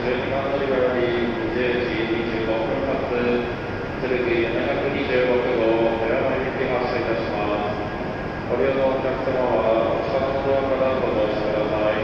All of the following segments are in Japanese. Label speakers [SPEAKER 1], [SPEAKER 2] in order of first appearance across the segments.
[SPEAKER 1] 12番乗り場より20時25分発鶴木726号富山行き発車いたします。ご利用のお客様はお下のドアからご乗車ください。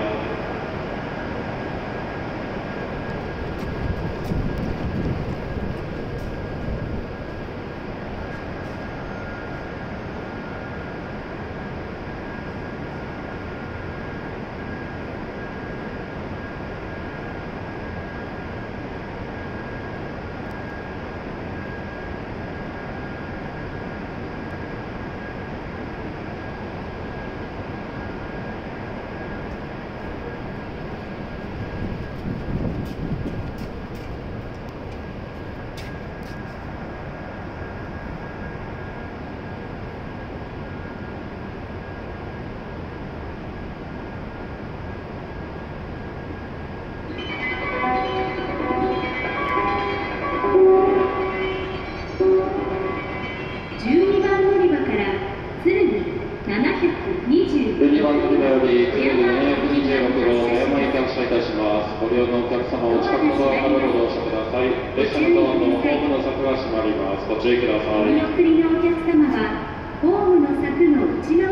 [SPEAKER 1] 12番乗り場より鶴木726号富山行き発車いたします。ご利用のお客様お近くのドアからご乗車ください。列車のドアとホームの柵が閉まります。ご注意ください。
[SPEAKER 2] お見送りのお客様はホームの柵の内側